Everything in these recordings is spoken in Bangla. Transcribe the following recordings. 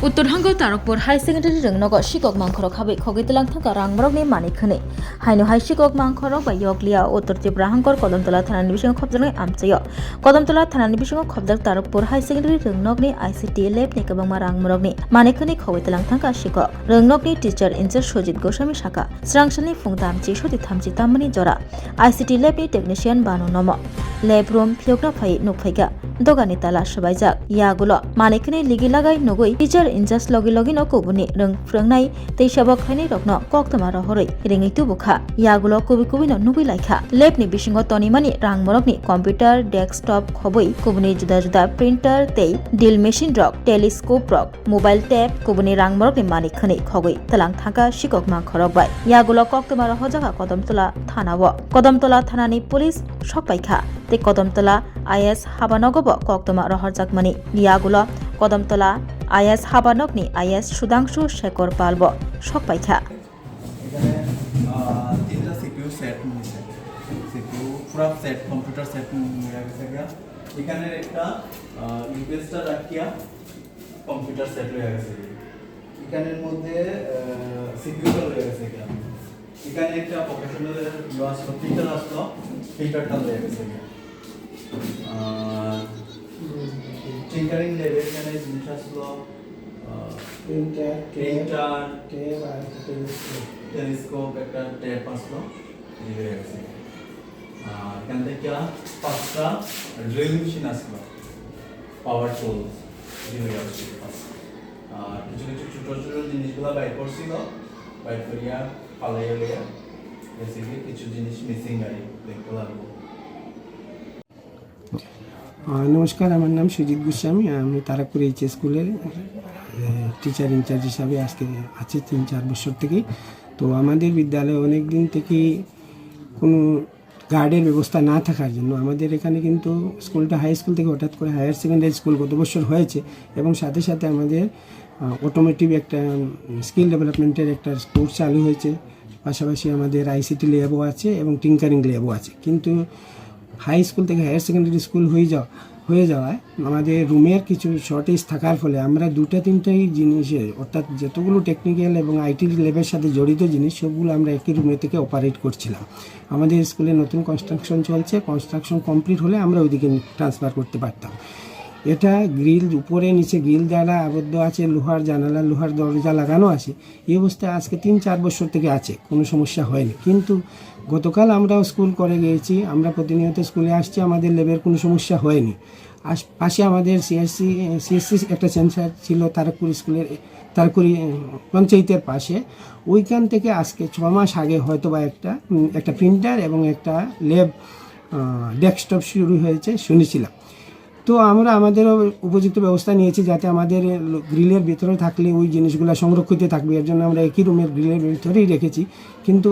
Uttarhanga Tarakpur High Secondary Rengnogo Sikhok Mangkhorok Habwi Khogwi Twlangkha Rangborokni Manikhani Haino Hai Sikhok Mangkhorok bai Yoglia Uttar Tripura Hangkor Kodamtola Thanani bisingo khobjaknai amchayo Kodamtola Thanani bisingo khobjak Tarakpur High Secondary Rengnokni ICT lab ni kabangma rangborokni Manikhani Khogwi Twlangkha Sikhok Rengnokni teacher incharge Sojit Goswami Shaka Swrangchati Phungtamchi Soti Thamchi Tamani Jora ICT lab ni technician Banu Nomo lab room phiokna phai nukphaiga dogani tala sabaijak yagulo Manikhani ligi lagai nugui teacher incharge logi no kubuni reng phrangnai tei sabak khaini rokno koktoma rohoroi ringi tubukha yagulo kubi no nugui laikha lab ni bisingo tonimani rangborokni computer desktop khobui kubuni juda printer tei drill machine rok telescope rok mobile tab kubuni rangborokni Manikhani Khogwi Twlangkha Sikhok Mangkhorok bai yagulo koktoma rohojaga Kodamtola thanani police sokpaikha tei Kodamtola IS Habanogobo koktoma rohorjakmani yagulo Kodamtola IS Habanokni IS Sudhangshu Shekhor Palbo sokpaikha তিনটা সিপিইউ সেট নিয়েছে সিপিইউ পুরো সেট কম্পিউটার সেট নিয়ে গেছে এখানে একটা ইউএসটা রাখিয়া কম্পিউটার সেট হয়ে গেছে এখানের মধ্যে সিপিইউটা হয়ে গেছে এখানে একটা প্রফেশনাল ইউএস প্রিন্টার আসলো প্রিন্টারটা হয়ে গেছে টিঙ্কারিং লেভেল এখানে জিনিস আসলো প্রিন্টার টেপ আর টেলিস্কোপ একটা টেপ আসলো দিয়ে গেছে এখান থেকে 5টা ড্রিল মেশিন আসলো পাওয়ার টুলস দিয়ে গেছে আর কিছু ছোট জিনিসগুলো বাইর করছিল বাইর করিয়া পালাইয়া লইয়া বেসিক্যালি কিছু জিনিস মিসিং গাড়ি দেখতে লাগলো। নমস্কার, আমার নাম সুজিত গোস্বামী। আমি তারাকপুর এইচএস স্কুলের টিচার ইনচার্জ হিসাবে আজকে আছি 3-4 বছর থেকে। তো আমাদের বিদ্যালয়ে অনেক দিন থেকে কোনো গার্ডের ব্যবস্থা না থাকার জন্য আমাদের এখানে কিন্তু স্কুলটা হাই স্কুল থেকে হঠাৎ করে হায়ার সেকেন্ডারি স্কুল গত বছর হয়েছে এবং সাথে সাথে আমাদের অটোমেটিভ একটা স্কিল ডেভেলপমেন্টের একটা কোর্স চালু হয়েছে। পাশাপাশি আমাদের আইসিটি ল্যাবও আছে এবং টিঙ্কারিং ল্যাবও আছে। কিন্তু হাই স্কুল থেকে হায়ার সেকেন্ডারি স্কুল হয়ে যাওয়ায় আমাদের রুমের কিছু শর্টেজ থাকার ফলে আমরা 2-3টাই জিনিসের অর্থাৎ যতগুলো টেকনিক্যাল এবং আইটি ল্যাবের সাথে জড়িত জিনিস সবগুলো আমরা একই রুমে থেকে অপারেট করছিলাম। আমাদের স্কুলে নতুন কনস্ট্রাকশন চলছে, কনস্ট্রাকশন কমপ্লিট হলে আমরা ওইদিকে ট্রান্সফার করতে পারতাম। এটা গ্রিল উপরে নিচে গ্রিল দ্বারা আবদ্ধ আছে, লোহার জানালা লোহার দরজা লাগানো আছে। এই অবস্থায় আজকে 3-4 বছর থেকে আছে, কোনো সমস্যা হয়নি। কিন্তু গতকাল আমরাও স্কুল করে গিয়েছি, আমরা প্রতিনিয়ত স্কুলে আসছি, আমাদের ল্যাবের কোনো সমস্যা হয়নি। পাশে আমাদের সিএসসি একটা সেন্সার ছিল তারাকপুর স্কুলের তারাকপুর পঞ্চায়েতের পাশে। ওইখান থেকে আজকে 6 মাস আগে হয়তো বা একটা প্রিন্টার এবং একটা ল্যাব ডেস্কটপ শুরু হয়েছে শুনেছিলাম। তো আমরা আমাদেরও উপযুক্ত ব্যবস্থা নিয়েছি যাতে আমাদের গ্রিলের ভিতরে থাকলে ওই জিনিসগুলো সংরক্ষিত থাকবে, এর জন্য আমরা একই রুমের গ্রিলের ভিতরেই রেখেছি। কিন্তু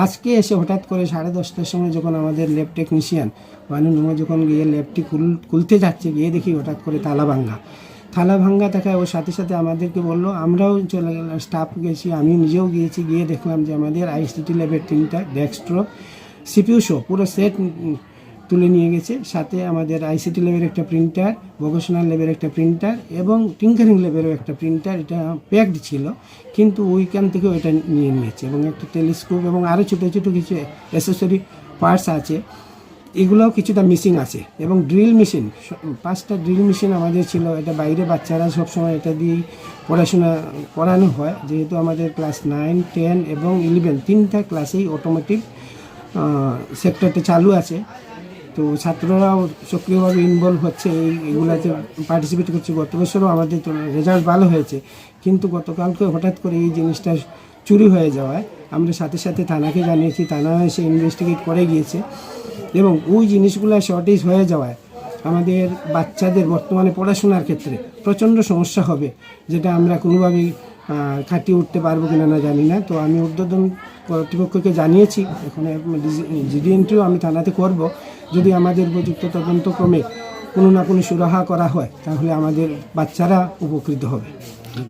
আজকে এসে হঠাৎ করে 10:30টার সময় যখন আমাদের ল্যাব টেকনিশিয়ান বানুনমা যখন গিয়ে ল্যাবটি খুলতে যাচ্ছে, গিয়ে দেখি হঠাৎ করে তালা ভাঙ্গা থাকায় ওর সাথে সাথে আমাদেরকে বললো, আমরাও চলে গেলাম, স্টাফ গেছি, আমি নিজেও গিয়েছি, গিয়ে দেখলাম যে আমাদের আইসিটি ল্যাবের 3টা ডেস্কটপ সিপিইউ সহ পুরো সেট তুলে নিয়ে গেছে। সাথে আমাদের আইসিটি ল্যাবের একটা প্রিন্টার, ভোকেশনাল ল্যাবের একটা প্রিন্টার এবং টিঙ্কারিং ল্যাবেরও একটা প্রিন্টার, এটা প্যাকড ছিল কিন্তু ওইখান থেকে ওইটা নিয়ে নিয়েছে। এবং একটা টেলিস্কোপ এবং আরও ছোটো কিছু অ্যাসেসরি পার্টস আছে, এগুলোও কিছুটা মিসিং আছে। এবং ড্রিল মেশিন 5টা ড্রিল মেশিন আমাদের ছিল, এটা বাইরে বাচ্চারা সবসময় এটা দিয়েই পড়াশোনা করানো হয়। যেহেতু আমাদের ক্লাস 9, 10 এবং 11 3টা ক্লাসেই অটোমেটিক সেক্টরটা চালু আছে। তো ছাত্ররাও সক্রিয়ভাবে ইনভলভ হচ্ছে, এইগুলাতে পার্টিসিপেট করছে। গত বছরও আমাদের রেজাল্ট ভালো হয়েছে, কিন্তু গতকালকে হঠাৎ করে এই জিনিসটা চুরি হয়ে যাওয়ায় আমরা সাথে সাথে থানাকে জানিয়েছি, থানা এসে ইনভেস্টিগেট করে গিয়েছে এবং ওই জিনিসগুলো শর্টেজ হয়ে যাওয়ায় আমাদের বাচ্চাদের বর্তমানে পড়াশোনার ক্ষেত্রে প্রচণ্ড সমস্যা হবে, যেটা আমরা কোনোভাবেই কাটিয়ে উঠতে পারবো কিনা না জানি না। তো আমি ঊর্ধ্বতন কর্তৃপক্ষকে জানিয়েছি, এখন জিডিএনটিও আমি থানাতে করব। যদি আমাদের উপযুক্ত তদন্তক্রমে কোনো না কোনো সুরাহা করা হয় তাহলে আমাদের বাচ্চারা উপকৃত হবে।